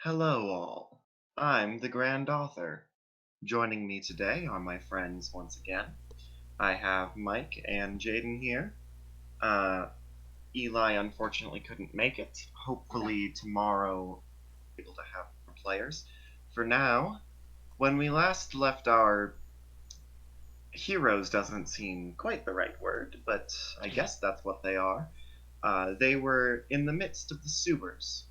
Hello, all. I'm the Grand Author. Joining me today are my friends once again. I have Mike and Jaden here. Uh, Eli unfortunately couldn't make it. Hopefully, tomorrow we'll be able to have more players. For now, when we last left our heroes doesn't seem quite the right word, but I guess that's what they are. They were in the midst of the sewers.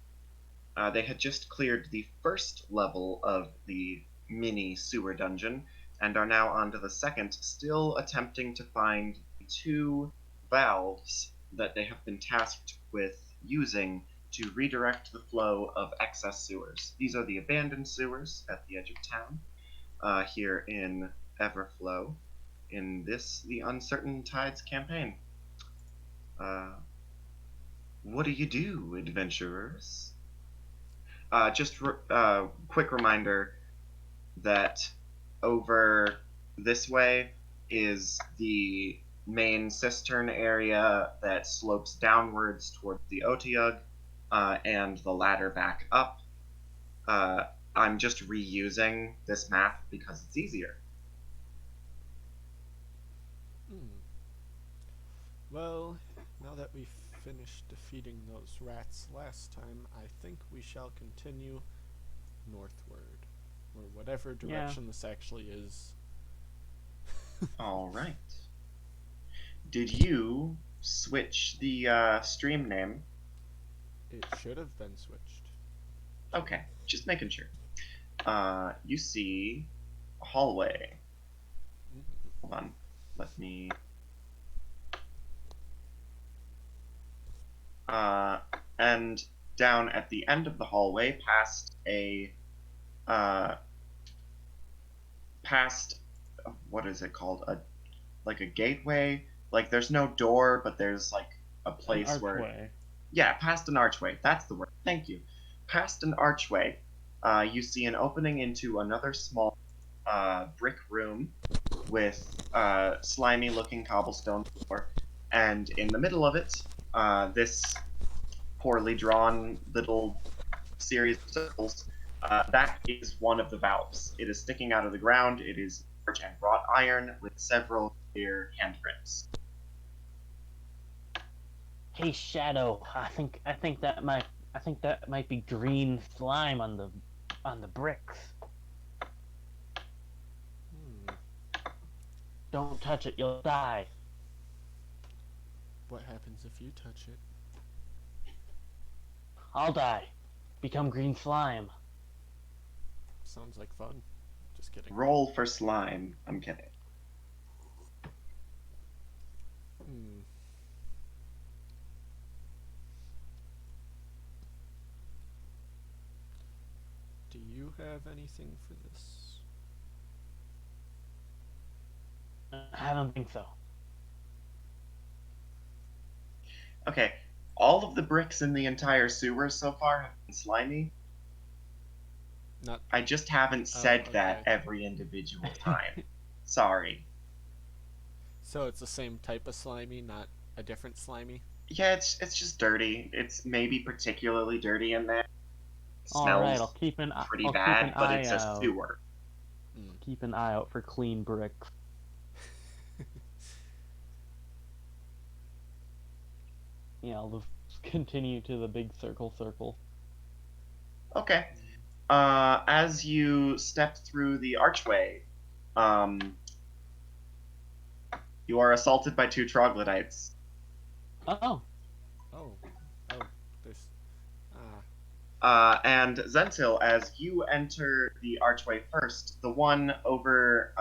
They had just cleared the first level of the mini sewer dungeon and are now on to the second, still attempting to find two valves that they have been tasked with using to redirect the flow of excess sewers. These are the abandoned sewers at the edge of town here in Everflow in the Uncertain Tides campaign. Uh, what do you do, adventurers? Quick reminder that over this way is the main cistern area that slopes downwards towards the Otiug, and the ladder back up. Uh, I'm just reusing this map because it's easier. Hmm. Well, now that we've finished defeating those rats last time, I think we shall continue northward, or whatever Yeah. direction this actually is. All right. Did you switch the stream name? It should have been switched. Okay, just making sure. You see a hallway. Mm. Hold on. Let me. Uh, and down at the end of the hallway, uh, past what is it called? A gateway. Like there's no door, but there's like a An place where, archway. yeah, past an archway. That's the word. Thank you. Past an archway, you see an opening into another small brick room with slimy-looking cobblestone floor, and in the middle of it, this poorly drawn little series of circles. That is one of the valves. It is sticking out of the ground. It is large and wrought iron with several clear handprints. Hey Shadow, I think that might be green slime on the bricks. Hmm. Don't touch it, you'll die. What happens if you touch it? I'll die. Become green slime. Sounds like fun. Just kidding. Roll for slime. I'm kidding. Hmm. Do you have anything for this? I don't think so. Okay, all of the bricks in the entire sewer so far have been slimy. Not. I just haven't Oh, said that okay. every individual time. Sorry. So it's the same type of slimy, not a different slimy? Yeah, it's just dirty. It's maybe particularly dirty in there. It All right, smells pretty I'll keep an bad, but eye it's a out. sewer. Mm. Keep an eye out for clean bricks. Yeah, I'll just continue to the big circle. Okay. As you step through the archway, um, you are assaulted by two troglodytes. Oh, Oh. Oh. There's. Ah. And Zentil, as you enter the archway first, the one over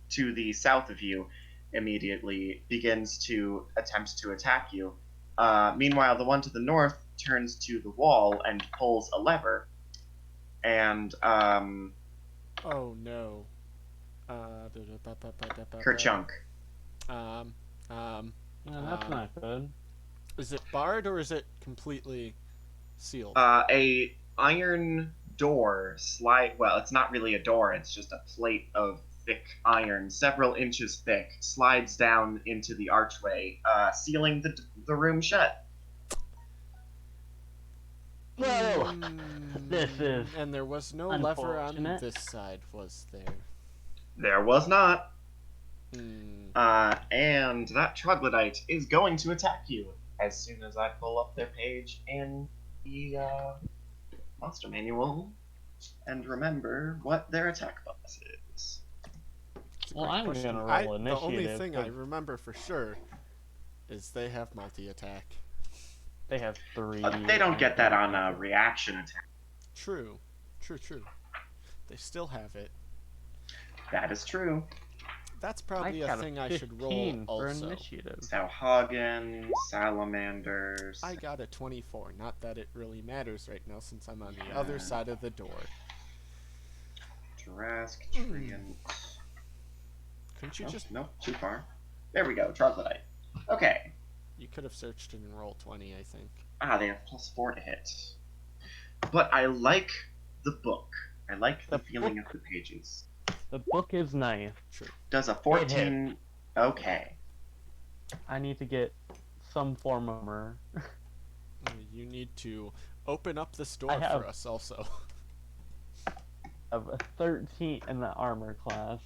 to the south of you immediately begins to attempt to attack you. Meanwhile, the one to the north turns to the wall and pulls a lever, and Oh no. Kerchunk. Um, um, yeah, that's um, not good. is it barred or is it completely sealed? A iron door slide. Well, it's not really a door. It's just a plate of thick iron, several inches thick, slides down into the archway, sealing the room shut. Well, this is And there was no lever on unfortunate. this side, was there? There was not. Hmm. And that troglodyte is going to attack you as soon as I pull up their page in the monster manual and remember what their attack bonus is. It's a Well, great I'm question. gonna roll The only initiative thing I because remember for sure is they have multi-attack. they have three. They don't I get that think. on a reaction attack. True. True. They still have it. That is true. That's I probably a got thing a I should roll 15 for also. initiative. So Hagen, Salamanders, I got a 24. Not that it really matters right now since I'm on the other side of the door. Drask, Treant. Couldn't you just... Nope, too far. There we go, troglodyte. Okay. You could have searched it and roll 20, I think. They have +4 to hit. But I like the book. I like the feeling of the pages. The book is nice. True. Does a 14... Okay. I need to get some form of armor. You need to open up this door I have- for us also. Of a 13 in the armor class.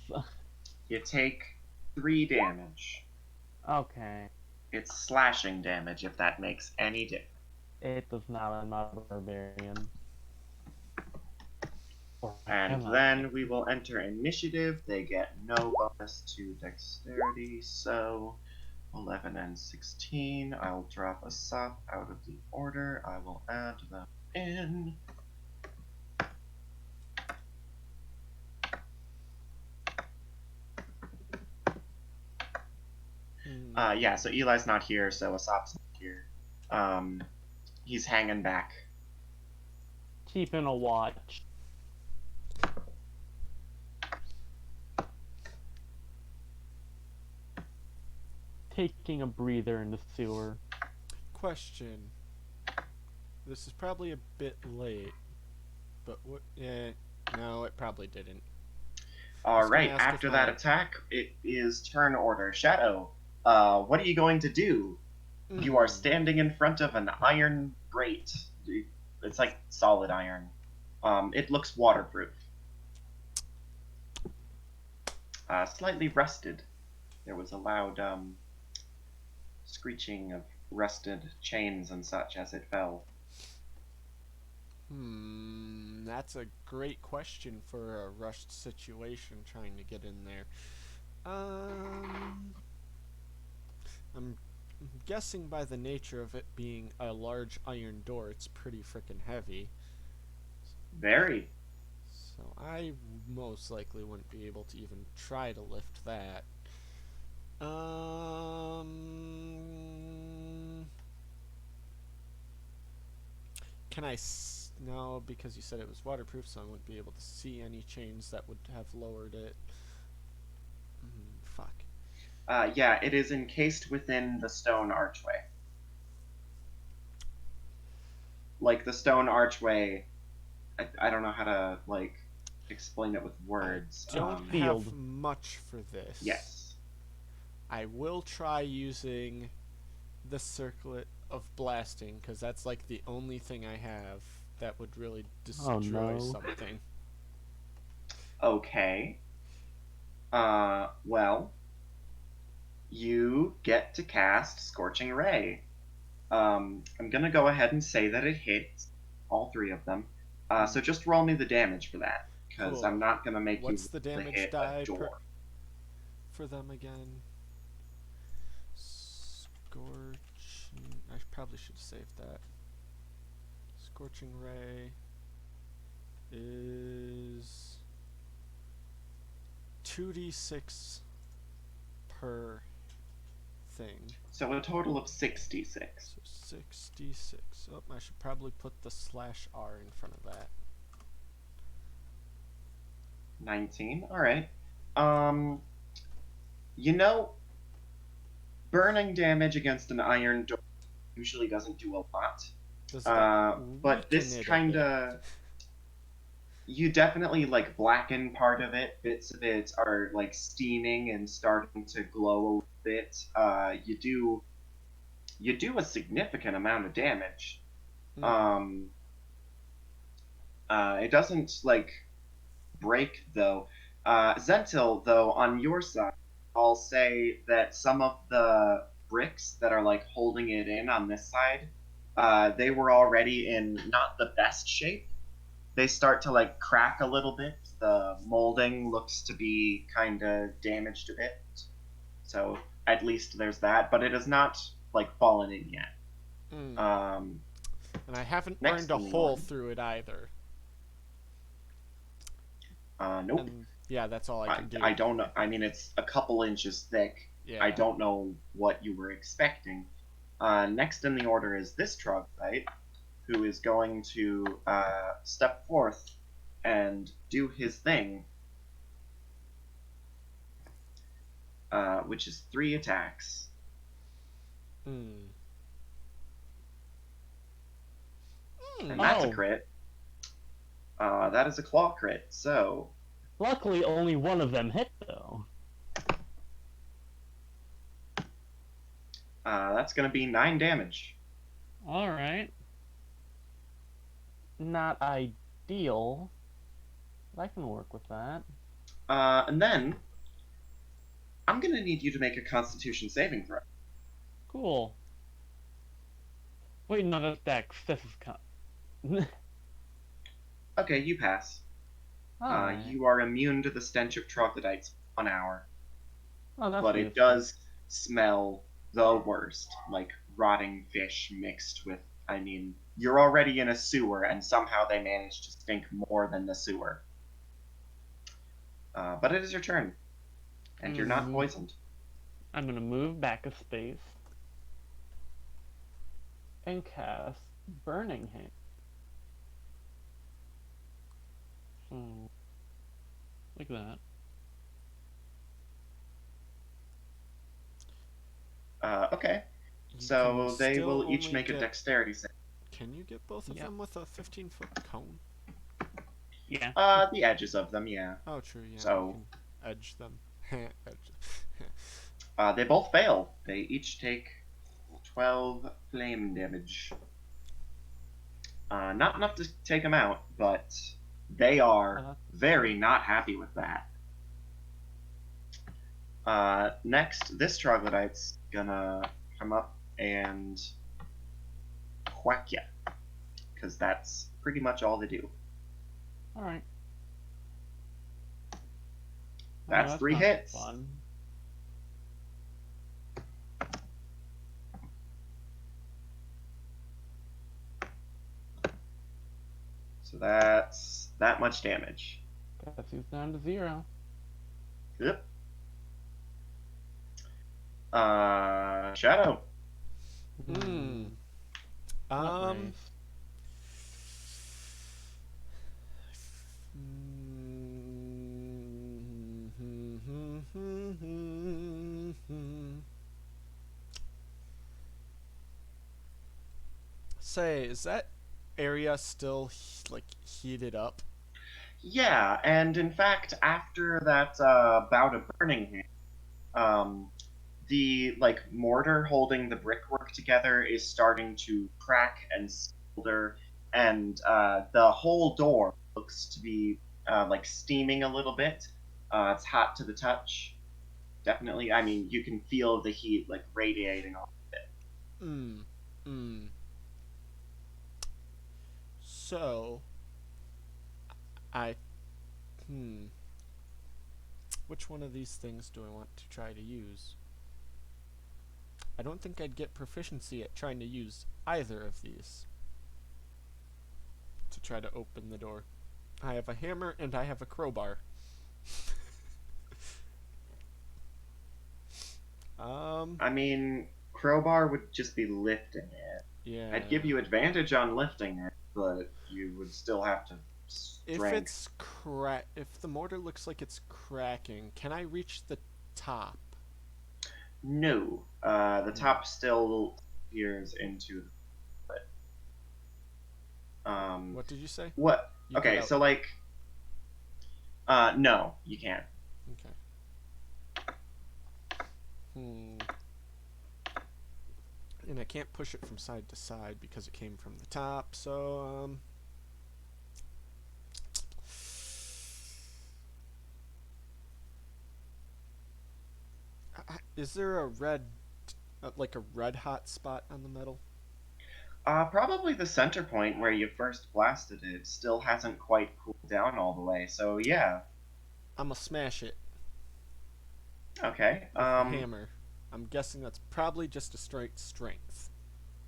You take 3 damage. Okay. It's slashing damage, if that makes any difference. It does not. I'm not a barbarian. And then we will enter initiative. They get no bonus to dexterity, so 11 and 16. I'll drop a sop out of the order. I will add them in. Yeah, so Eli's not here, so Asop's not here. He's hanging back. Keeping a watch. Taking a breather in the sewer. Question. This is probably a bit late, but what... no, it probably didn't. Alright, after that attack, it is turn order. Shadow, what are you going to do? You are standing in front of an iron grate. It's like solid iron. It looks waterproof. Slightly rusted. There was a loud screeching of rusted chains and such as it fell. That's a great question for a rushed situation trying to get in there. I'm guessing by the nature of it being a large iron door, it's pretty freaking heavy. Very. So I most likely wouldn't be able to even try to lift that. Can I... No, because you said it was waterproof, so I wouldn't be able to see any chains that would have lowered it. Fuck. Yeah, it is encased within the stone archway. Like, the stone archway... I don't know how to, like, explain it with words. I don't have much for this. Yes. I will try using the circlet of blasting, because that's like the only thing I have that would really destroy something. Okay. Well, you get to cast Scorching Ray. I'm gonna go ahead and say that it hits all 3 of them. So just roll me the damage for that, because I'm not gonna make What's the damage hit die a door. for them again? Scorching... I probably should have saved that. Scorching Ray is 2d6 per thing. So a total of 66. So 66. Oh, I should probably put the /R in front of that. 19. Alright. You know, burning damage against an iron door usually doesn't do a lot. But this kinda... You definitely, like, blacken part of it. Bits of it are, like, steaming and starting to glow a bit. You do a significant amount of damage. It doesn't like break though. Zentil, though, on your side, I'll say that some of the bricks that are like holding it in on this side, they were already in not the best shape. They start to like crack a little bit. The molding looks to be kind of damaged a bit. So at least there's that, but it has not like fallen in yet. Mm. Um, And I haven't burned next a in the hole order. through it either. Nope. And yeah, that's all I I, can do. I don't know. I mean, it's a couple inches thick. I Yeah. don't know what you were expecting. Next in the order is this troglodyte, who is going to step forth and do his thing, which is 3 attacks. Mm. And Mm. that's a Oh, crit. That is a claw crit, so luckily only one of them hit though. that's going to be 9 damage. All right. Not ideal, but I can work with that. And then I'm going to need you to make a Constitution saving throw. Cool. Wait, no, that's Dex. This is con. Okay, you pass. All right. You are immune to the stench of troglodytes for 1 hour, Oh, that's but it useful. does smell the worst, like rotting fish mixed with. I mean, you're already in a sewer, and somehow they manage to stink more than the sewer. But it is your turn, I'm and you're gonna not move. poisoned. I'm gonna move back a space and cast Burning Hand. So, like that. Okay, You can so they still will each only make a get. dexterity save. Can you get both of Yep. them with a 15-foot cone? Yeah. The edges of them, yeah. Oh, true. Yeah, you So can edge them. Edge. they both fail. They each take 12 flame damage. Not enough to take them out, but they are Uh, very not happy with that. Next, this troglodyte's gonna come up and whack ya, because that's pretty much all they do. all right. Oh, That's that's three not hits. fun. So that's that much damage. Guess he's down to 0. Yep. Shadow. Hmm. Not Um. brave. Say, is that area still like heated up? Yeah, and in fact, after that bout of burning hand, um, the like mortar holding the brickwork together is starting to crack and smolder, and the whole door looks to be like steaming a little bit. It's hot to the touch, definitely. I mean, you can feel the heat like radiating off it. Hmm. Hmm. So, I. Hmm. Which one of these things do I want to try to use? I don't think I'd get proficiency at trying to use either of these to try to open the door. I have a hammer and I have a crowbar. um, I mean, crowbar would just be lifting it. I'd give yeah. you advantage on lifting it, but you would still have to If strength. it's if the mortar looks like it's cracking, can I reach the top? No, the Hmm. top still peers into it. What did you say? What? You cut Okay, out. so like, no, you can't. Okay. Hmm. And I can't push it from side to side because it came from the top. So Is there a like a red hot spot on the metal? Probably the center point where you first blasted it still hasn't quite cooled down all the way, so yeah. I'ma smash it Okay. with the hammer. I'm guessing that's probably just a straight strength.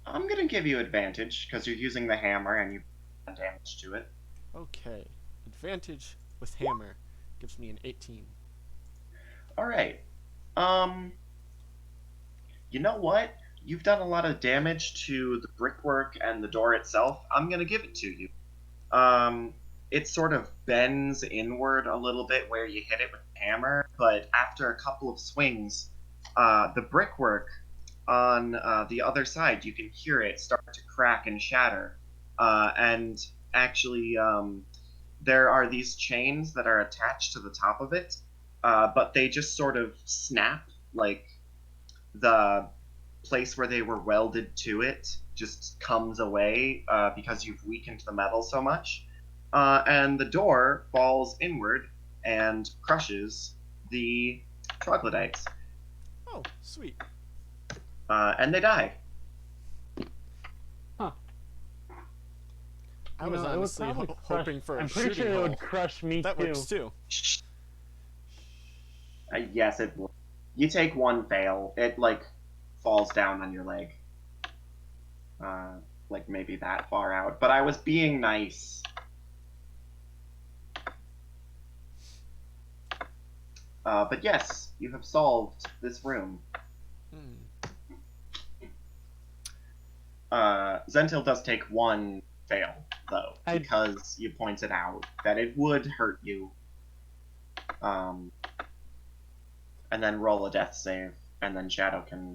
I'm gonna give you advantage because you're using the hammer and you done damage to it. Okay. Advantage with hammer gives me an 18. All right. Um, you know what? You've done a lot of damage to the brickwork and the door itself. I'm gonna give it to you. Um, it sort of bends inward a little bit where you hit it with the hammer, but after a couple of swings, the brickwork on the other side, you can hear it start to crack and shatter. And actually, there are these chains that are attached to the top of it, but they just sort of snap, like the place where they were welded to it just comes away because you've weakened the metal so much. And the door falls inward and crushes the troglodytes. Oh, sweet. And they die. Huh. I was it would honestly probably crush. hoping for a I'm pretty shooting sure it hole. would crush me That too. works too. Yes, it will. You take one fail, it like falls down on your leg. Uh, like maybe that far out. But I was being nice. But yes, you have solved this room. Hmm. Zentil does take one fail, though, I- because you pointed out that it would hurt you. And then roll a death save, and then Shadow can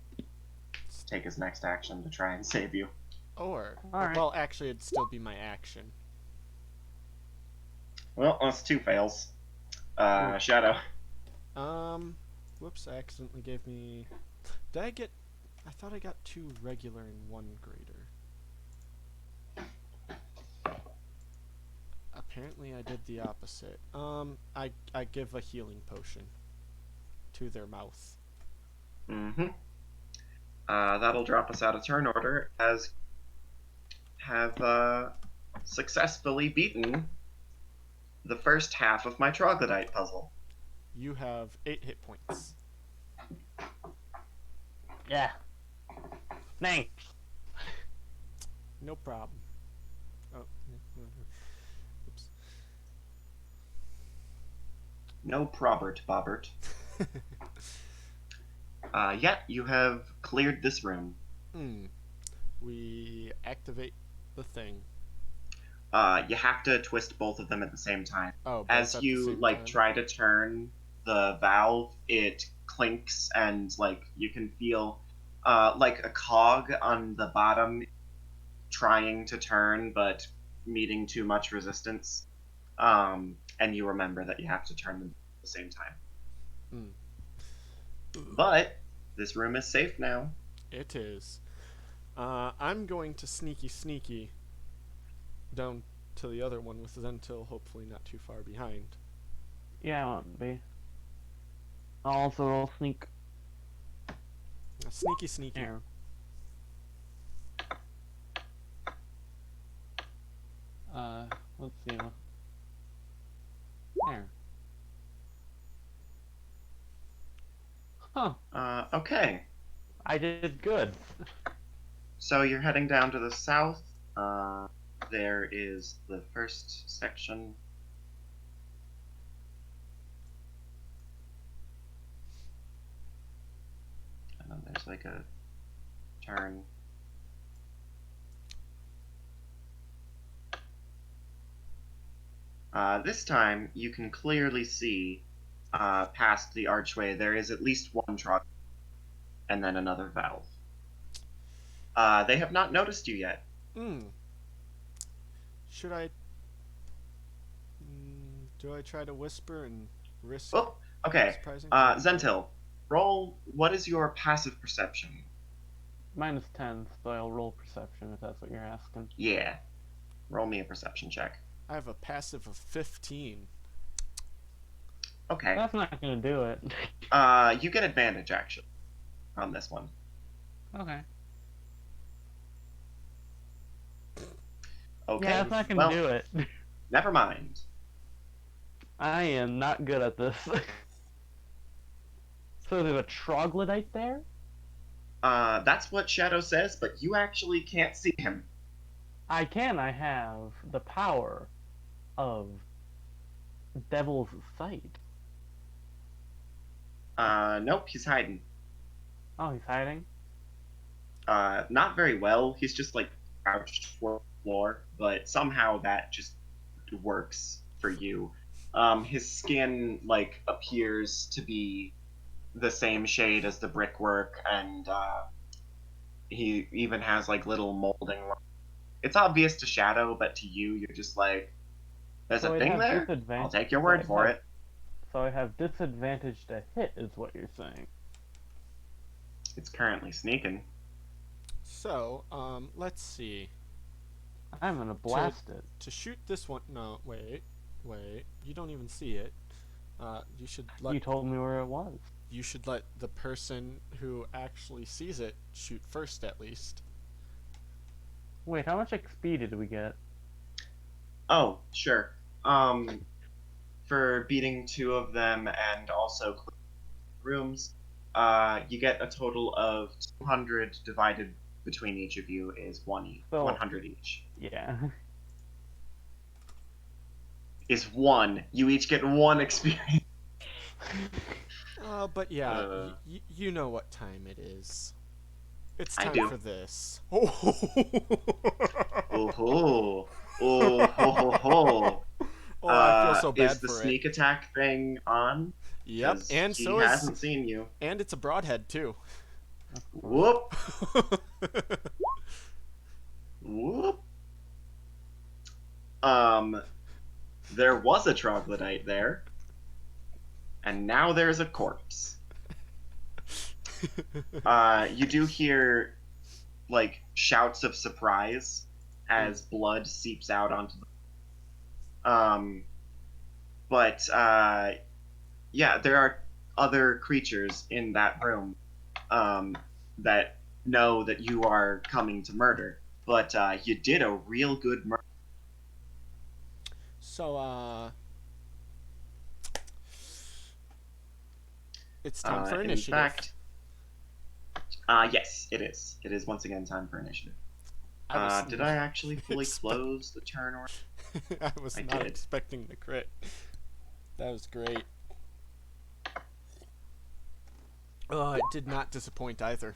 take his next action to try and save you. Or, Alright. well, actually, it'd still be my action. Well, that's two fails. Ooh. Shadow. Whoops, I accidentally gave me... Did I get... I thought I got 2 regular and 1 greater. Apparently I did the opposite. I give a healing potion to their mouth. Mm-hmm. That'll drop us out of turn order as have successfully beaten the first half of my troglodyte puzzle. You have 8 hit points. Yeah. Thanks. No problem. Oh, oops. No probert, Bobbert. Yeah, you have cleared this room. We activate the thing. You have to twist both of them at the same time. Oh, both As at you the same like time. try to turn the valve, it clinks and like you can feel like a cog on the bottom trying to turn but meeting too much resistance. And you remember that you have to turn them at the same time. But this room is safe now. It is. I'm going to sneaky down to the other one with Zentil, hopefully not too far behind. Yeah, I won't be. I'll also roll sneak. Sneaky. There. Let's see. There. Huh. Okay. I did good. So you're heading down to the south. There is the first section. And then there's like a turn. This time you can clearly see past the archway there is at least one trog and then another valve. They have not noticed you yet. Should I... do I try to whisper and risk Oh, okay. surprising? Zentil, roll. What is your passive perception? -10, so I'll roll perception if that's what you're asking. Yeah. Roll me a perception check. I have a passive of 15. Okay. That's not gonna do it. You get advantage, actually. on this one. Okay. Okay, Yeah, that's not gonna well, do it. never mind. I am not good at this. So there's a troglodyte there? That's what Shadow says, but you actually can't see him. I have the power of Devil's Sight. Nope, he's hiding. Oh, he's hiding? Not very well. He's just like crouched toward the floor, but somehow that just works for you. His skin like appears to be the same shade as the brickwork, and he even has like little molding. It's obvious to Shadow, but to you, you're just like, "There's So a I'd thing have there. I'll disadvantage. take your So word I'd for have. it." So I have disadvantage to hit, is what you're saying. It's currently sneaking. So, let's see. I'm gonna To blast it. to shoot this one. No, wait. You don't even see it. You should You told me where it was. let the person who actually sees it shoot first, at least. Wait, how much XP did we get? Oh, sure. For beating two of them and also clearing rooms, you get a total of 200 divided between each of you is So 100 each. yeah. Is one. You each get one experience. But yeah, Uh, you know what time it is. It's I time do. for this. Oh. Oh ho. Oh ho ho ho. Oh, I feel so Is bad the for it. sneak attack thing on? Yep, Because and he so is, hasn't seen you. and it's a broadhead too. Of course. Whoop. Whoop. Um, there was a troglodyte there, and now there's a corpse. You do hear like shouts of surprise as blood seeps out onto the. But yeah, there are other creatures in that room that know that you are coming to murder. But you did a real good murder. So, it's time for In initiative. fact, yes, it is. It is once again time for initiative. I was Did I actually fully expect- close the turn order? I was I not did. expecting the crit. That was great. Oh, it did not disappoint either.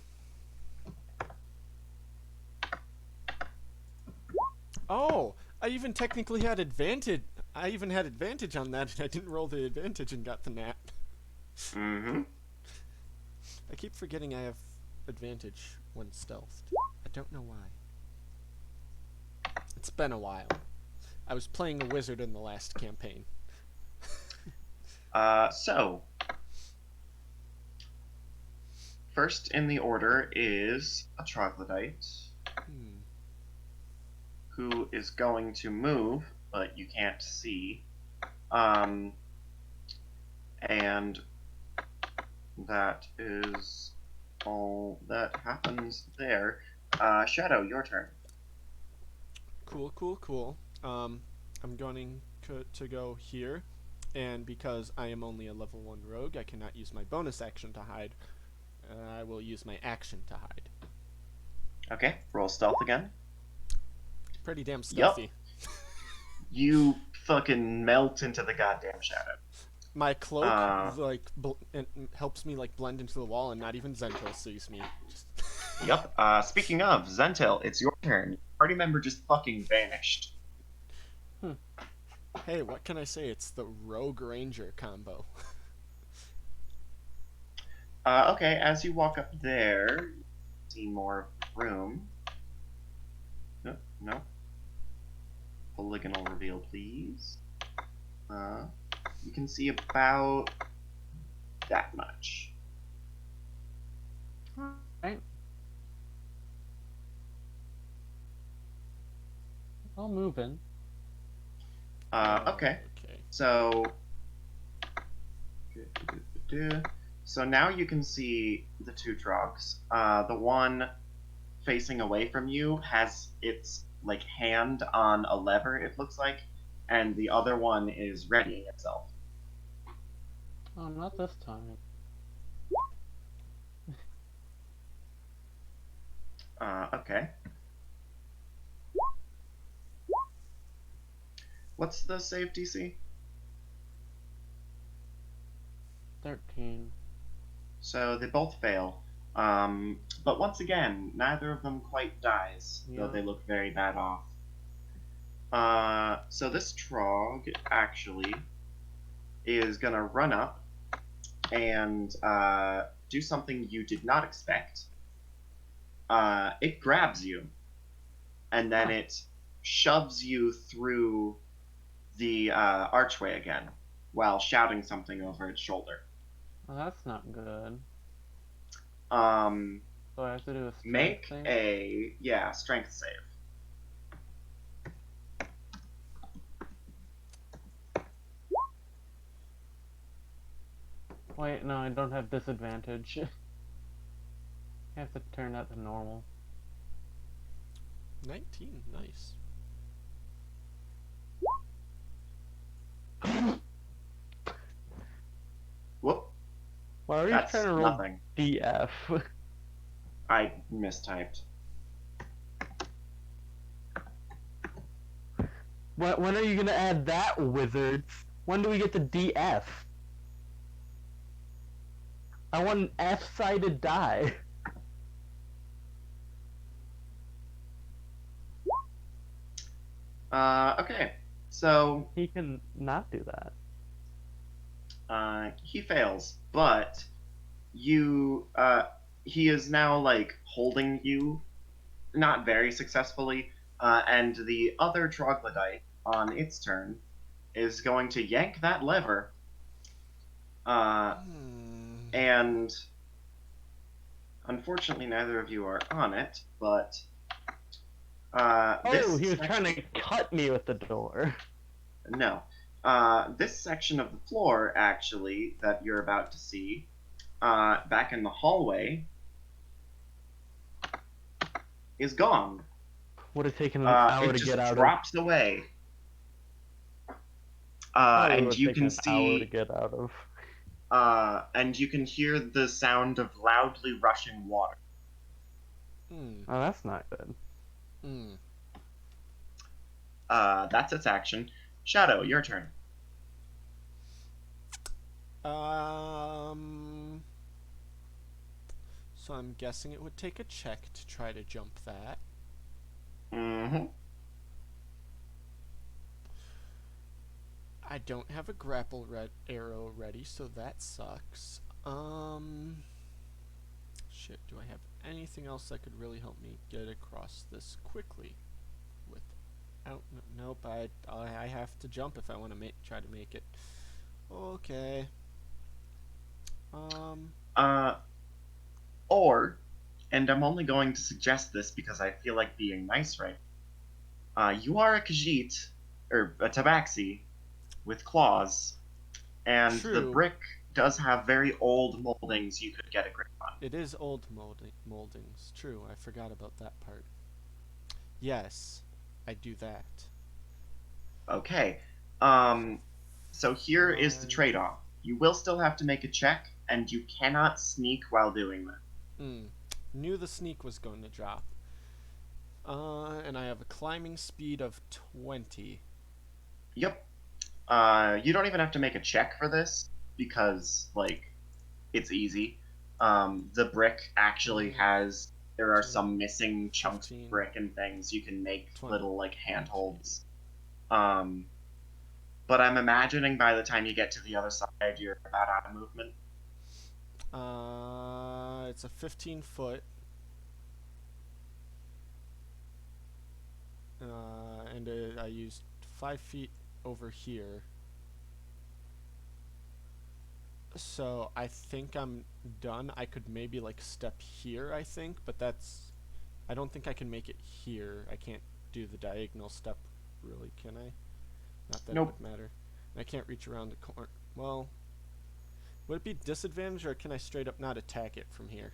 Oh, I even technically had advantage. I even had advantage on that, and I didn't roll the advantage and got the nat. Mm-hmm. I keep forgetting I have advantage when stealthed. I don't know why. It's been a while. I was playing a wizard in the last campaign. So first in the order is a troglodyte Hmm. who is going to move, but you can't see. And that is all that happens there. Shadow, your turn. Cool. I'm going to go here, and because I am only a level 1 rogue, I cannot use my bonus action to hide. I will use my action to hide. Okay, roll stealth again. Pretty damn Yup. stealthy. You fucking melt into the goddamn shadow. My cloak Uh, helps me like blend into the wall, and not even Zentil sees me. Just Yep. Speaking of, Zentil, it's your turn. Party member just fucking vanished. Hey, what can I say? It's the rogue ranger combo. Okay, as you walk up there, you see more room. No, no. Polygonal reveal, please. You can see about that much. Right. I'll move in. Okay. Okay. So, So now you can see the two drugs. The one facing away from you has its like hand on a lever, it looks like, and the other one is readying itself. Oh, not this time. Okay. What's the save DC? 13. So they both fail. But once again, neither of them quite dies, though Yeah. they look very bad off. So this Trog actually is gonna run up and do something you did not expect. It grabs you, and then Huh. it shoves you through the archway again, while shouting something over its shoulder. Well, that's not good. Um, So I have to do a strength Make save? a strength save. Wait, no, I don't have disadvantage. I have to turn that to normal. 19. Nice. Whoop, Why are you trying that's to roll nothing. DF? I mistyped. When are you gonna add that, wizards? When do we get to DF? I want an F-sided die. Okay, so He can not do that. he fails, but you he is now like holding you, not very successfully, and the other troglodyte on its turn is going to yank that lever, uh, Hmm. and unfortunately neither of you are on it, but Oh, this he was trying section to cut me with the door. no. This section of the floor, actually, that you're about to see, back in the hallway, is gone. Would have taken an hour It to get just out of. drops away. Oh, it And would have you taken can an hour to see, get out of. and you can hear the sound of loudly rushing water. Hmm. Oh, that's not good. Hmm. That's its action. Shadow, your turn. Um. So I'm guessing it would take a check to try to jump that. Mm-hmm. I don't have a grapple arrow ready, so that sucks. Shit. Do I have anything else that could really help me get across this quickly? Without nope. I have to jump if I want to try to make it. Okay. Um. Uh, or, and I'm only going to suggest this because I feel like being nice right. You are a Khajiit, or a Tabaxi, with claws, and the True. brick does have very old moldings you could get a grip on. It is old moldings. True. I forgot about that part. Yes, I do that. Okay. Um, so here is the 5. trade-off. You will still have to make a check, and you cannot sneak while doing that. Knew the sneak was going to drop. And I have a climbing speed of 20. Yep. You don't even have to make a check for this because, like, it's easy. The brick actually has. There are 10, some missing chunks of 15, brick and things. You can make 20. little like handholds. Um, but I'm imagining by the time you get to the other side, you're about out of movement. It's a 15 foot. And I used 5 feet over here. So I think I'm done. I could maybe like step here, I think, but that's. I don't think I can make it here. I can't do the diagonal step, really, can I? Not that it Nope. would matter. And I can't reach around the corner. Well, Would it be disadvantage, or can I straight up not attack it from here?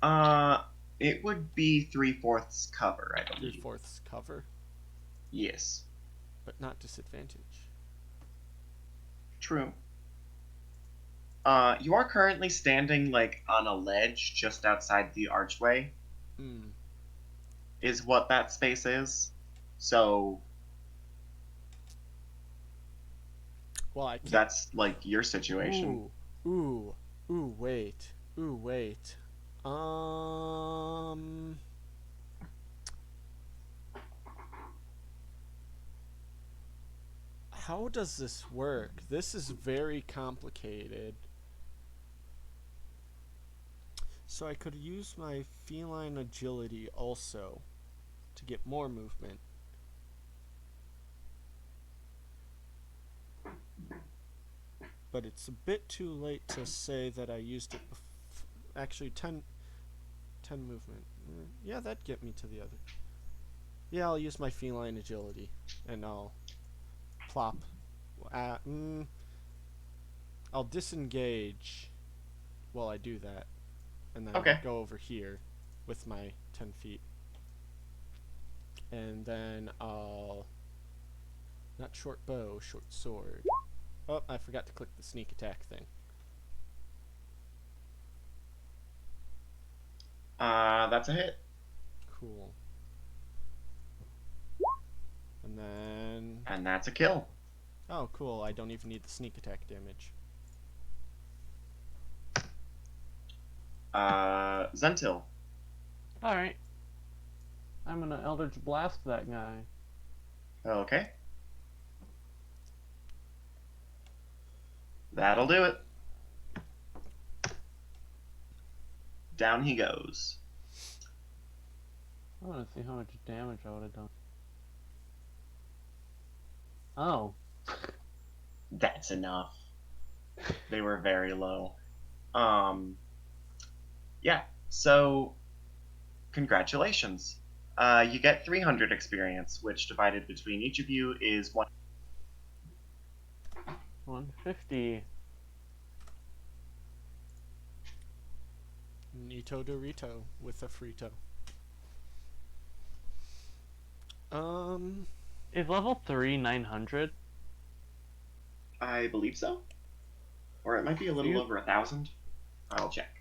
Uh, it would be 3/4 cover, I Three believe. fourths cover, Yes, but not disadvantage. true. You are currently standing like on a ledge just outside the archway, Hmm. is what that space is. So Well, I can't. that's like your situation. Ooh, ooh, ooh. Wait, ooh, wait. Um. How does this work? This is very complicated. So I could use my feline agility also to get more movement. But it's a bit too late to say that I used it actually 10 movement. Yeah, that'd get me to the other. Yeah, I'll use my feline agility and I'll plop. Uh, mm, I'll disengage while I do that and then Okay. go over here with my 10 feet. And then I'll. Not short bow, short sword. Oh, I forgot to click the sneak attack thing. That's a hit. Cool. And then. And that's a kill. Oh, cool. I don't even need the sneak attack damage. Zentil. Alright. I'm gonna Eldritch Blast that guy. Okay. That'll do it. Down he goes. I wanna see how much damage I would have done. Oh. That's enough. They were very low. Yeah, so congratulations. You get 300 experience, which divided between each of you is 1. 150. Nito Dorito with a Frito. Is level 3 900? I believe so. Or it might be a little over 1,000. I'll check.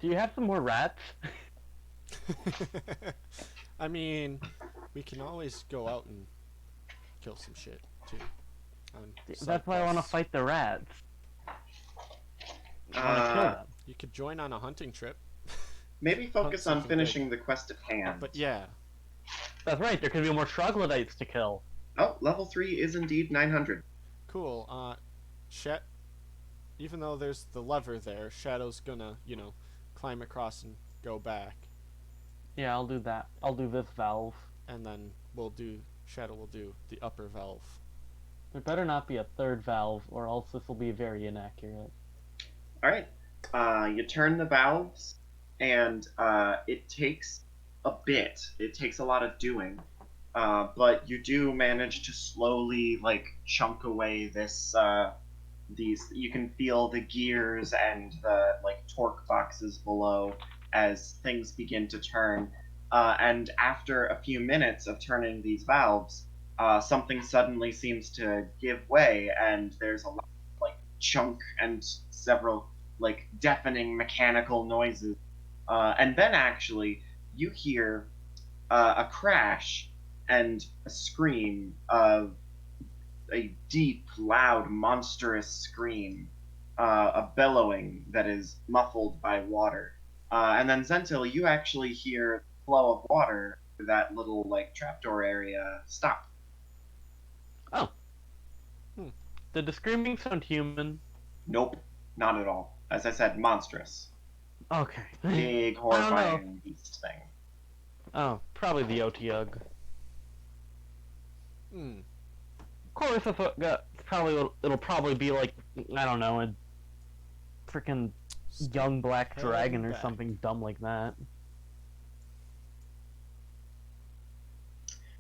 Do you have some more rats? I mean, we can always go out and kill some shit too. That's why I want to quests. fight the rats. I want to kill them. You could join on a hunting trip. Maybe focus on something finishing the quest at hand. But yeah. That's right. There could be more troglodytes to kill. Oh, level 3 is indeed 900. Cool. Even though there's the lever there, Shadow's gonna, climb across and go back. Yeah, I'll do that. I'll do this valve. And then Shadow will do the upper valve. There better not be a third valve, or else this will be very inaccurate. Alright. You turn the valves, and it takes a bit. It takes a lot of doing. But you do manage to slowly, chunk away these. You can feel the gears and the, torque boxes below as things begin to turn. And after a few minutes of turning these valves, something suddenly seems to give way, and there's a lot of, chunk and several, deafening mechanical noises. And then, actually, you hear a crash and a scream of a deep, loud, monstrous scream, a bellowing that is muffled by water. And then Zentil, you actually hear the flow of water through that little trapdoor area stop. Oh. Did the screaming sound human? Nope, not at all. As I said, monstrous. Okay. Big, horrifying beast thing. Oh, probably the Otyug. Of course, it'll probably be like, I don't know, a freaking young black dragon or something dumb like that.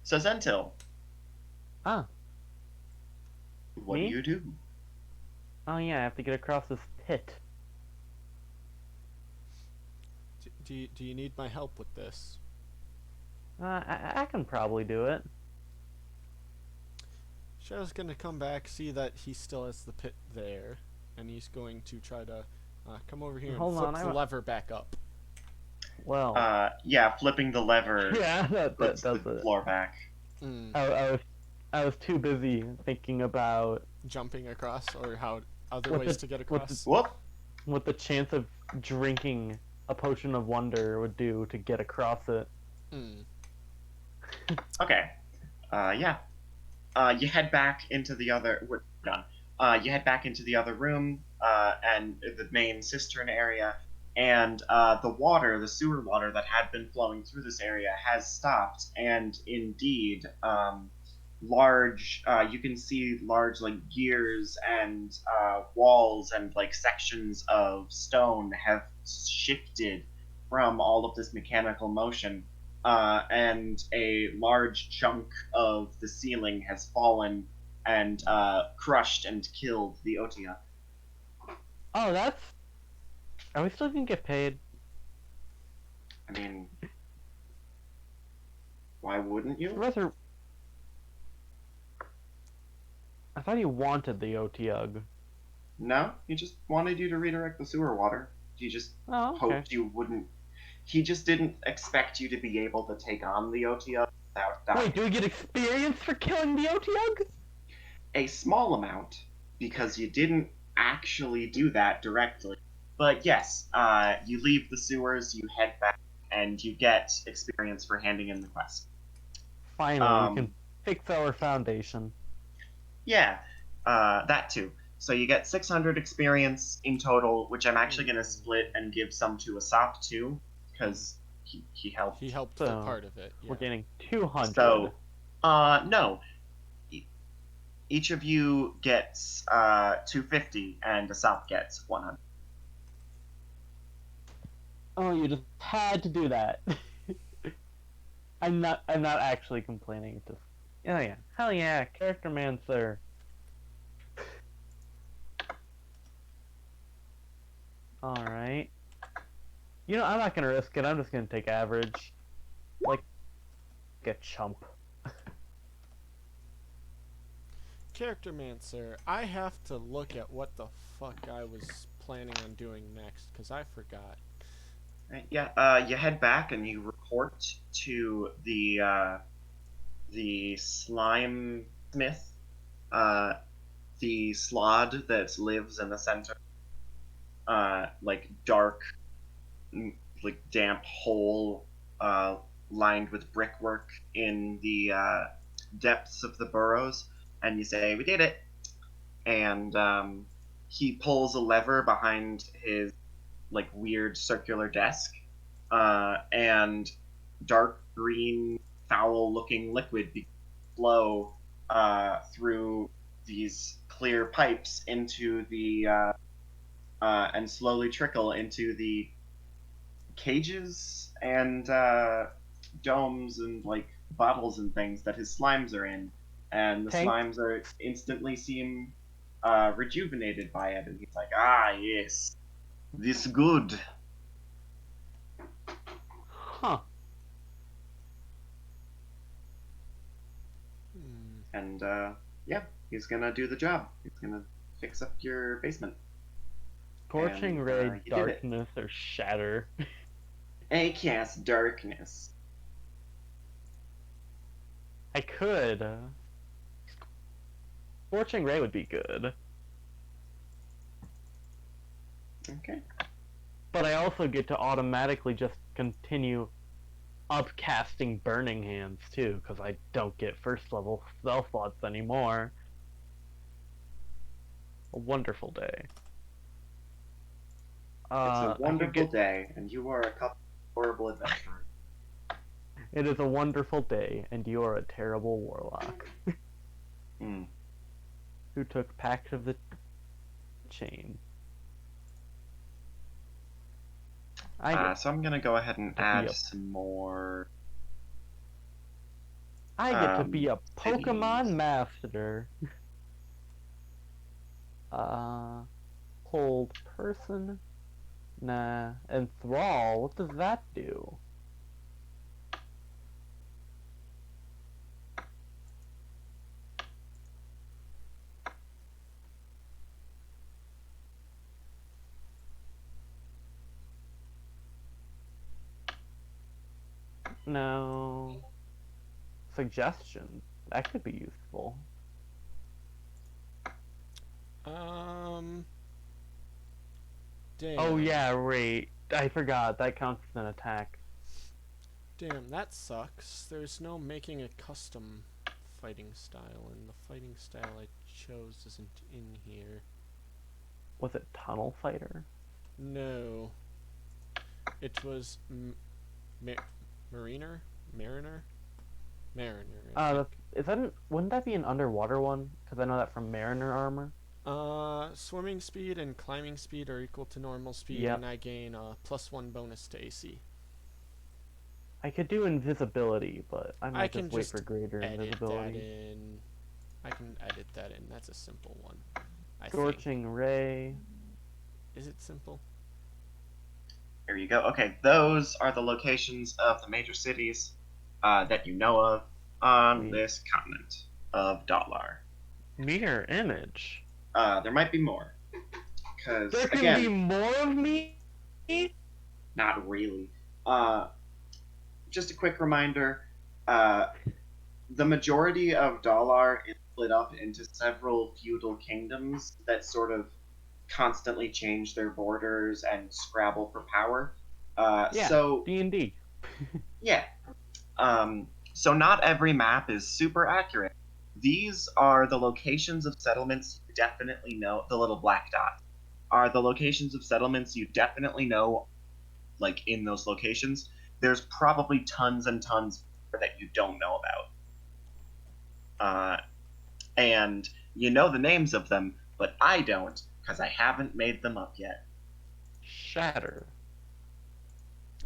So Zentil. Ah. What Me? do you do? Oh yeah, I have to get across this pit. Do you need my help with this? I can probably do it. Shadow's gonna come back, see that he still has the pit there, and he's going to try to come over here and Hold flip on, the lever back up. well, Yeah, flipping the lever yeah, that puts does the it. floor back. Mm. I was too busy thinking about Jumping across, or how other what ways the to get what the across. Whoop. what the chance of drinking a potion of wonder would do to get across it. Mm. Okay. Yeah. You head back into the other. We're done. You head back into the other room and the main cistern area, and the water, the sewer water that had been flowing through this area, has stopped. And indeed, large. You can see large like gears and walls and like sections of stone have shifted from all of this mechanical motion, and a large chunk of the ceiling has fallen and crushed and killed the Otia. Oh, that's. Are we still gonna get paid? I mean, why wouldn't you? Rather, I thought you wanted the OTUG. No, he just wanted you to redirect the sewer water. He just Oh, okay. hoped you wouldn't. He just didn't expect you to be able to take on the Otia without dying. Wait, do we get experience for killing the OTUG? A small amount, because you didn't actually do that directly. But yes, you leave the sewers, you head back, and you get experience for handing in the quest. Finally, we can fix our foundation. Yeah, that too. So you get 600 experience in total, which I'm actually going to split and give some to Asop too, because he helped. He helped So, for part of it. Yeah. We're getting 200. So, no. Each of you gets 250, and Asop gets 100. Oh, you just had to do that. I'm not actually complaining. Just, oh yeah, hell yeah, character man, sir. All right. You know, I'm not gonna risk it. I'm just gonna take average, like a chump. Character Mancer, I have to look at what the fuck I was planning on doing next, because I forgot. Right, yeah, you head back and you report to the slime smith, uh, the slod that lives in the center, like dark, like damp hole, uh, lined with brickwork in the depths of the burrows, and you say, "We did it," and he pulls a lever behind his like weird circular desk, and dark green, foul-looking liquid flow through these clear pipes into the and slowly trickle into the cages and domes and like bottles and things that his slimes are in, and the Tank, slimes are instantly seem rejuvenated by it, and he's like, "Ah, yes, this good." huh? Hmm. And yeah, he's gonna do the job. He's gonna fix up your basement. Scorching And ray, you did it. darkness, or shatter. A cast darkness. I could. Scorching ray would be good, Okay. but I also get to automatically just continue upcasting burning hands too, because I don't get first level spell slots anymore. A wonderful day. It's a I could wonderful get. day, and you are a couple of horrible adventurers. It is a wonderful day, and you are a terrible warlock Mm. who took Pact of the Chain. I get So I'm gonna go ahead and to be add a some more I get to be a cities. Pokemon master. Uh, hold person? Nah. Enthrall? What does that do? No. Suggestion. That could be useful. Um, Oh damn. yeah, right. I forgot. That counts as an attack. Damn, that sucks. There's no making a custom fighting style, and the fighting style I chose isn't in here. Was it Tunnel Fighter? No. It was Mariner? Mariner? Mariner, I think. Is that wouldn't that be an underwater one? Because I know that from Mariner armor. Swimming speed and climbing speed are equal to normal speed, Yep. and I gain a +1 bonus to AC. I could do invisibility, but I I might can just wait just for greater edit that invisibility. in. I can edit that in. That's a simple one. I think. Scorching Ray. Is it simple? Here you go. Okay, those are the locations of the major cities that you know of on Sweet. this continent of Dalar. Mirror image. There might be more, because There can be again, more of me? not really. Uh, just a quick reminder: uh, the majority of Dalar is split up into several feudal kingdoms that sort of constantly change their borders and scrabble for power. Yeah, So D&D. yeah, so not every map is super accurate. These are the locations of settlements you definitely know. The little black dots are the locations of settlements you definitely know. Like in those locations, there's probably tons and tons that you don't know about, and you know the names of them, but I don't because I haven't made them up yet. Shatter.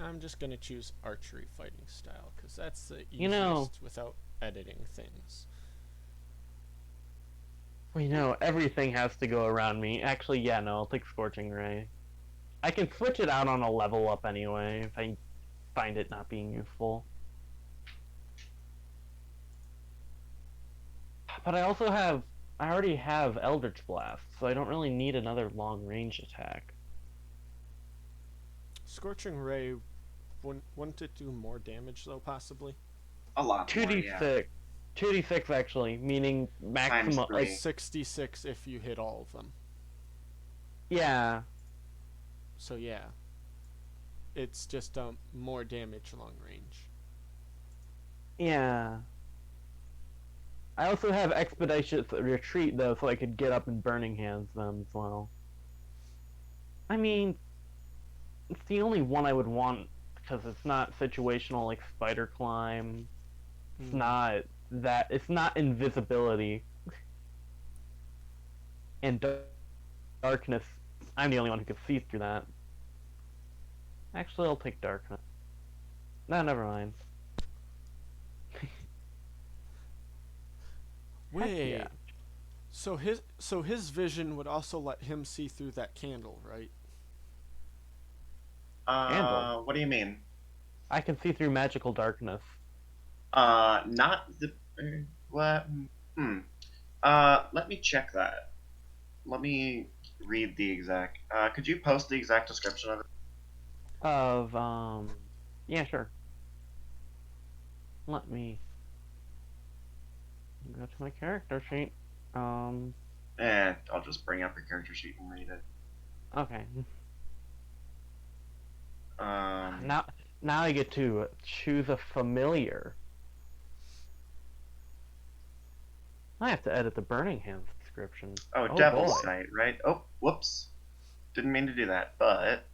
I'm just gonna choose archery fighting style because that's the You know, easiest without editing things. everything has to go around me. Actually, yeah, no, I'll take Scorching Ray. I can switch it out on a level up anyway if I find it not being useful. But I already have Eldritch Blast, so I don't really need another long range attack. Scorching Ray, wouldn't it do more damage though, possibly? A lot more, yeah. 2d6. 2d6 actually, meaning Times maximum, like, three. 66 if you hit all of them. yeah, So yeah, it's just more damage long range. yeah. I also have Expeditious Retreat, though, so I could get up and Burning Hands them as well. I mean, it's the only one I would want, because it's not situational like Spider Climb. It's not it's not invisibility. And darkness, I'm the only one who can see through that. Actually, I'll take darkness. No, never mind. Wait. Yeah. So his vision would also let him see through that candle, right? Candle. What do you mean? I can see through magical darkness. Not the what? Hmm. Let me check that. Let me read the exact. Could you post the exact description of it? Of, yeah, sure. Let me go to my character sheet. I'll just bring up your character sheet and read it. Okay. Um, Now, now I get to choose a familiar. I have to edit the Burning Hands description. oh, Oh Devil's boy. Sight, right? Oh, whoops. Didn't mean to do that, but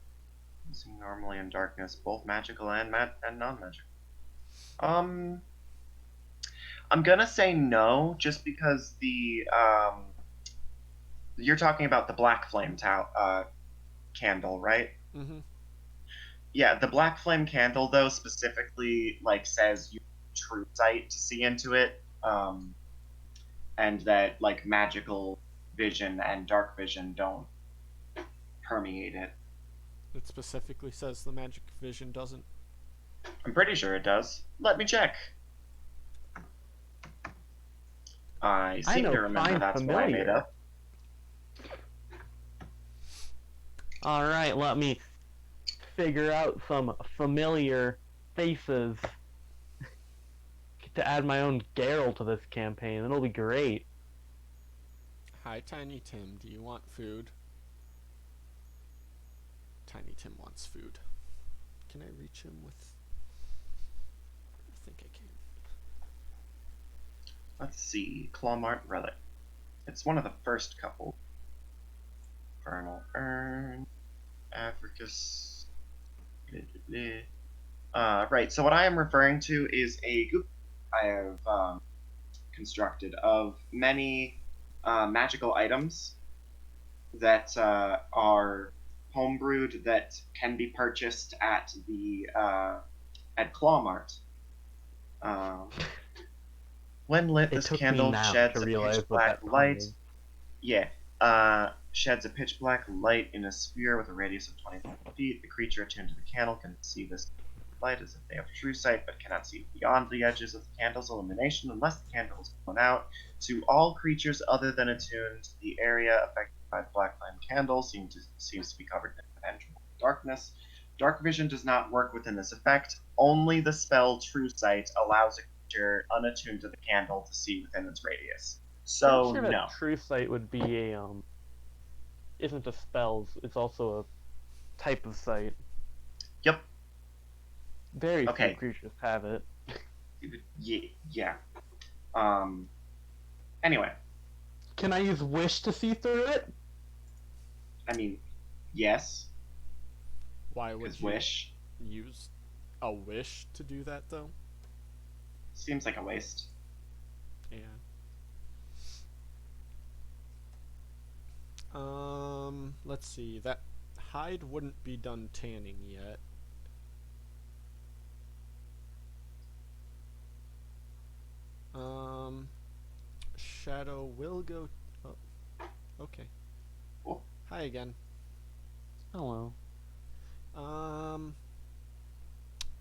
using normally in darkness, both magical and non-magical. Um, I'm gonna say no, just because you're talking about the black flame candle, right? Mm-hmm. Yeah, the black flame candle though specifically like says you need true sight to see into it, and that like magical vision and dark vision don't permeate it. It specifically says the magic vision doesn't. I'm pretty sure it does. Let me check. I I seem know to remember find that's what I made familiar. up. Alright, let me figure out some familiar faces to add my own Geralt to this campaign. It'll be great. Hi, Tiny Tim. Do you want food? Tiny Tim wants food. Can I reach him with... I think I can. Let's see. Clawmart Relic. It's one of the first couple. Vernal Urn. Africus. Right, so what I am referring to is a group I have constructed of many magical items that are homebrewed that can be purchased at the at Clawmart. When lit, It this took me candle now sheds to a pitch realize what black that pun light. means. Yeah, sheds a pitch black light in a sphere with a radius of 25 feet. The creature attuned to the candle can see this light as if they have true sight, but cannot see beyond the edges of the candle's illumination unless the candle is blown out. To all creatures other than attuned, the area affected by the black flame candle seems to be covered in impenetrable darkness. Dark vision does not work within this effect. Only the spell True Sight allows a creature unattuned to the candle to see within its radius. Pretty So sure that no. True Sight would be a isn't a spells, it's also a type of sight. Yep. Very few Okay. creatures have it. Yeah. Anyway, Can I use wish to see through it? I mean, yes, Why would because you wish use a wish to do that, though? seems like a waste. Yeah. Let's see. That hide wouldn't be done tanning yet. Shadow will go. Oh, okay. Cool. Hi again. Hello.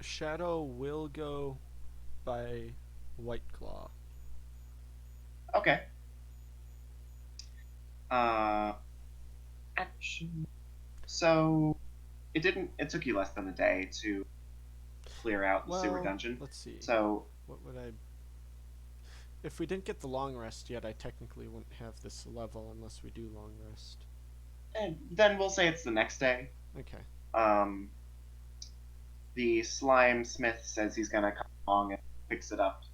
Shadow will go by White Claw. Okay. Action. So it didn't. It took you less than a day to clear out the sewer Well, dungeon. let's see. So What would I... If we didn't get the long rest yet, I technically wouldn't have this level unless we do long rest. then we'll say it's the next day. Okay. The slime smith says he's gonna come along and fix it up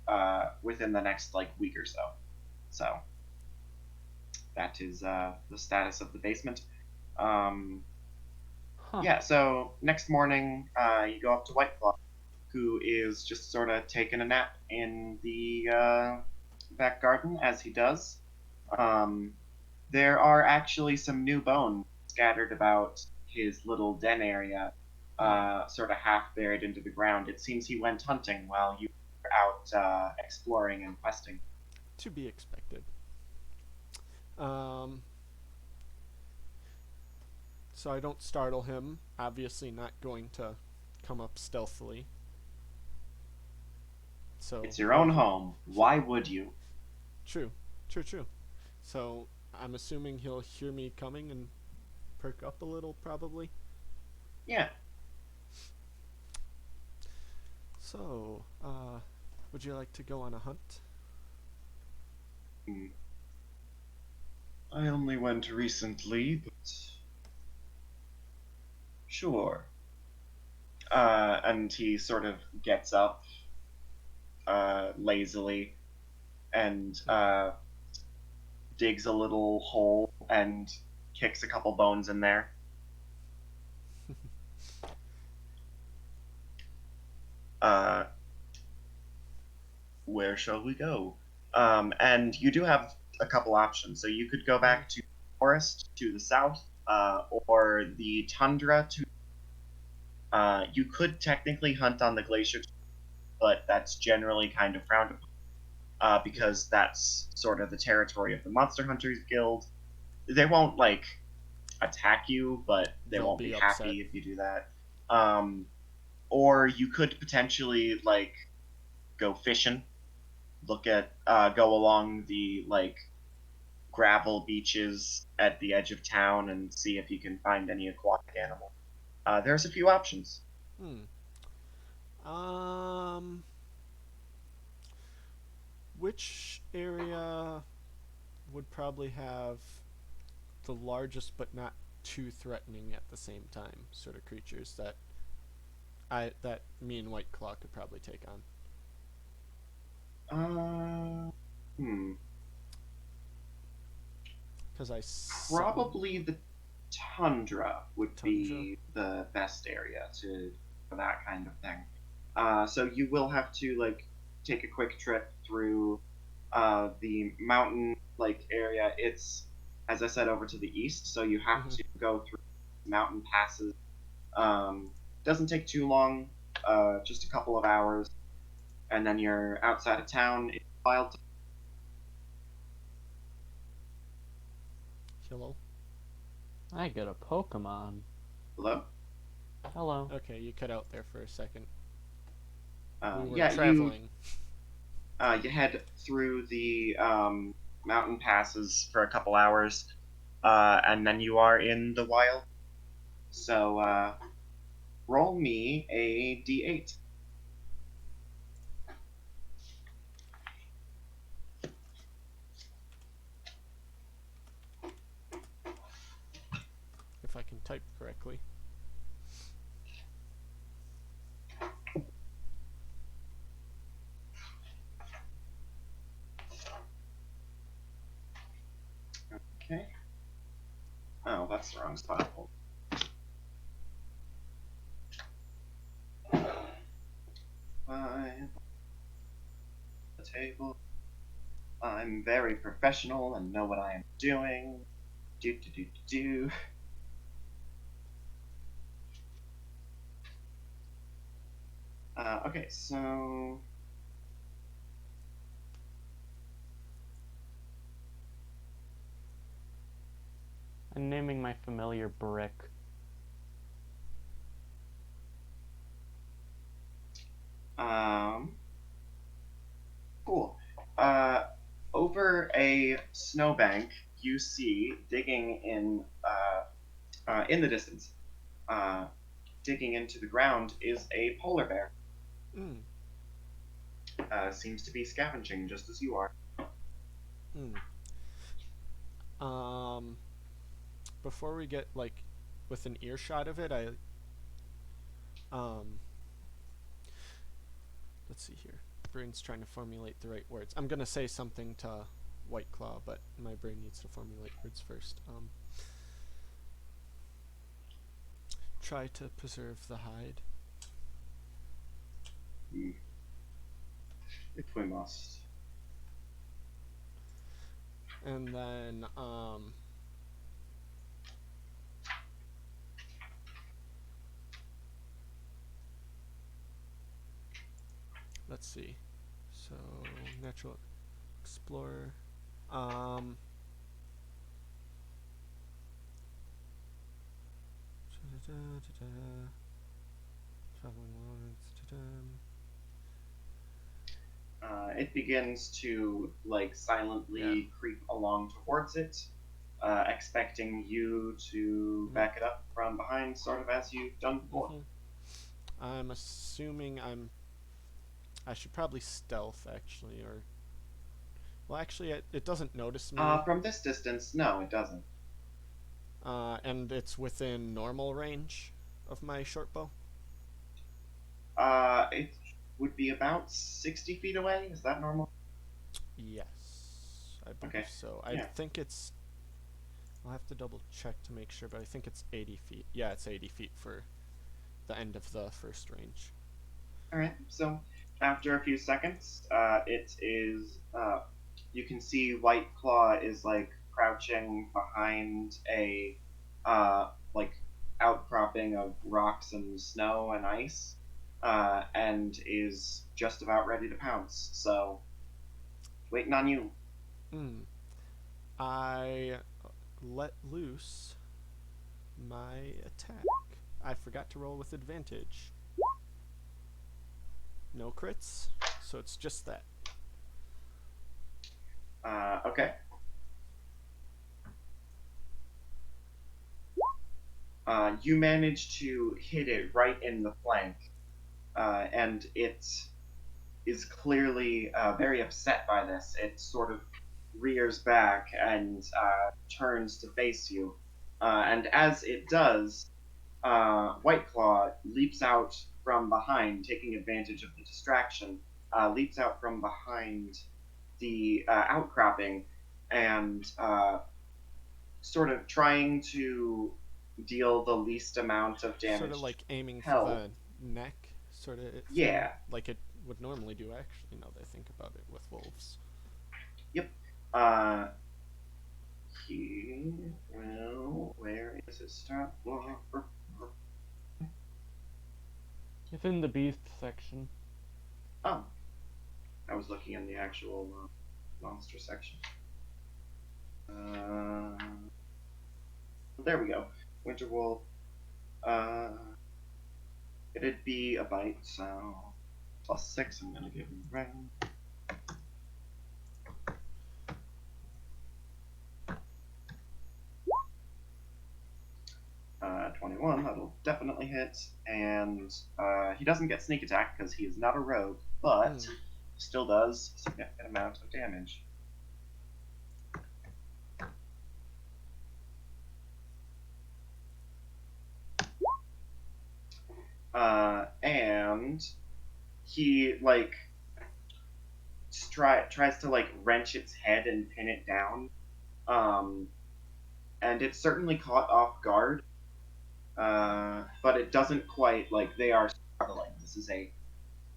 within the next week or so. So that is the status of the basement. Yeah. So next morning, you go up to Whiteclaw, who is just sort of taking a nap in the back garden as he does. There are actually some new bones scattered about his little den area, sort of half buried into the ground. It seems he went hunting while you were out exploring and questing. To be expected. So I don't startle him. Obviously not going to come up stealthily. So It's your own home. Why would you? True. So I'm assuming he'll hear me coming and perk up a little, probably. Yeah. So, would you like to go on a hunt? I only went recently, but sure. And he sort of gets up lazily and digs a little hole and kicks a couple bones in there. Where shall we go? And you do have a couple options. So you could go back to the forest to the south, or the tundra to. You could technically hunt on the glacier, but that's generally kind of frowned upon because that's sort of the territory of the Monster Hunters Guild. they won't like attack you, but they They'll won't be be upset. happy if you do that. Um, or you could potentially like go fishing, go along the like gravel beaches at the edge of town and see if you can find any aquatic animal. There's a few options. Hmm. Um, which area would probably have the largest but not too threatening at the same time sort of creatures that me and White Claw could probably take on? Uh, hmm. Because I summon Probably the tundra would Tundra. be the best area to for that kind of thing. So you will have to like take a quick trip through the mountain like area. It's as I said over to the east, so you have Mm-hmm. to go through mountain passes. Doesn't take too long, just a couple of hours, and then you're outside of town. It's wild. Hello. I get a Pokemon. Hello. Hello. Okay, you cut out there for a second. We were Yeah, traveling. you head through the mountain passes for a couple hours, and then you are in the wild. So roll me a d8. If I can type correctly. Okay. Oh, that's the wrong spot. Five. The table. I'm very professional and know what I am doing. Do do do do do. Okay, so I'm naming my familiar Brick. um, cool. Uh, over a snowbank, you see digging in the distance, uh, digging into the ground is a polar bear. Mm. Seems to be scavenging just as you are. Mm. Um, before we get like with an earshot of it, um, let's see here. Brain's trying to formulate the right words. I'm gonna say something to White Claw, but my brain needs to formulate words first. Try to preserve the hide. Hmm, if we must. And then let's see. So natural explorer. Um, traveling along. It begins to like Yeah. silently creep along towards it, expecting you to Mm-hmm. back it up from behind, sort of as you've done before. Mm-hmm. I'm assuming I should probably stealth actually, or well, actually, it doesn't notice me, From this distance, no, it doesn't. and it's within normal range of my short bow. It would be about 60 feet away. Is that normal? Yes, I believe Okay. so. I Yeah. think it's. I'll have to double check to make sure, but I think it's 80 feet. Yeah, it's 80 feet for the end of the first range. All right. So after a few seconds, it is. You can see White Claw is like crouching behind a like outcropping of rocks and snow and ice, and is just about ready to pounce. So waiting on you. Hmm. I let loose my attack. I forgot to roll with advantage. No crits, so it's just that. Okay. You manage to hit it right in the flank, and it is clearly very upset by this. It sort of rears back and turns to face you. And as it does, White Claw leaps out from behind, taking advantage of the distraction, leaps out from behind the outcropping and sort of trying to deal the least amount of Sort damage of to like aiming for health. the neck, sort of thing, Yeah, like it would normally do. Actually, now that I think about it, with wolves. yep. He well, where is his stop? It's in the beast section. Oh, I was looking in the actual monster section. Uh, there we go. Winter Wolf. Uh, it'd be a bite, so +6. I'm gonna give him round. 21. That'll definitely hit, and he doesn't get sneak attack because he is not a rogue, but still does a significant amount of damage. And he like tries to like wrench its head and pin it down. Um, and it's certainly caught off guard, but it doesn't quite like they are struggling. This is a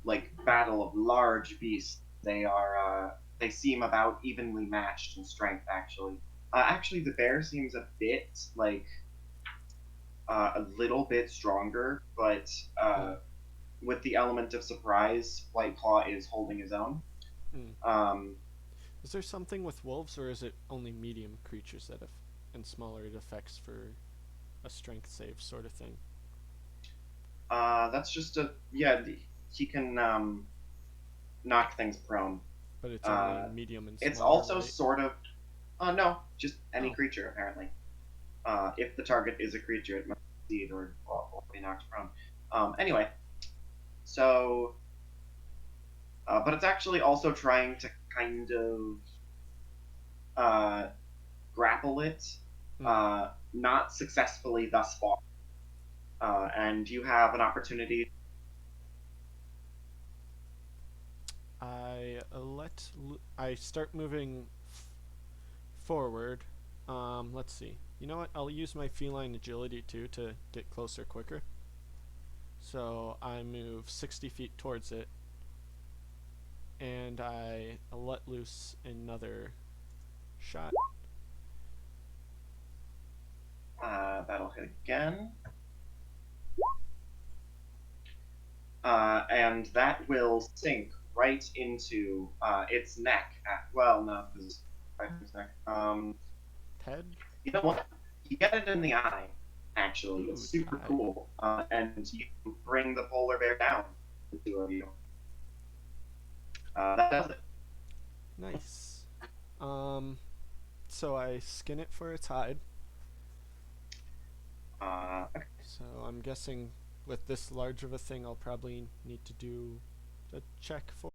like battle of large beasts. They seem about evenly matched in strength. Actually, the bear seems a bit like a little bit stronger, but with the element of surprise, White Claw is holding his own. Mm. Um, Is there something with wolves, or is it only medium creatures that have, and smaller it affects for a strength save sort of thing? that's just a he can knock things prone. But it's only Uh, medium and it's smaller, also right? sort of no, just any Oh, creature apparently. If the target is a creature, it must succeed or be knocked prone. Anyway, so but it's actually also trying to kind of uh, grapple it, mm. not successfully thus far. And you have an opportunity. I start moving forward. Let's see. You know what? I'll use my feline agility too to get closer quicker. So I move 60 feet towards it, and I let loose another shot. That'll hit again. And that will sink right into its neck. Well, no, because it's neck. Head? You know what? You get it in the eye. Actually, Ooh, it's super tied. cool. And you bring the polar bear down. The two of you. That does it. Nice. Um, so I skin it for its hide. Okay. So I'm guessing with this large of a thing, I'll probably need to do a check for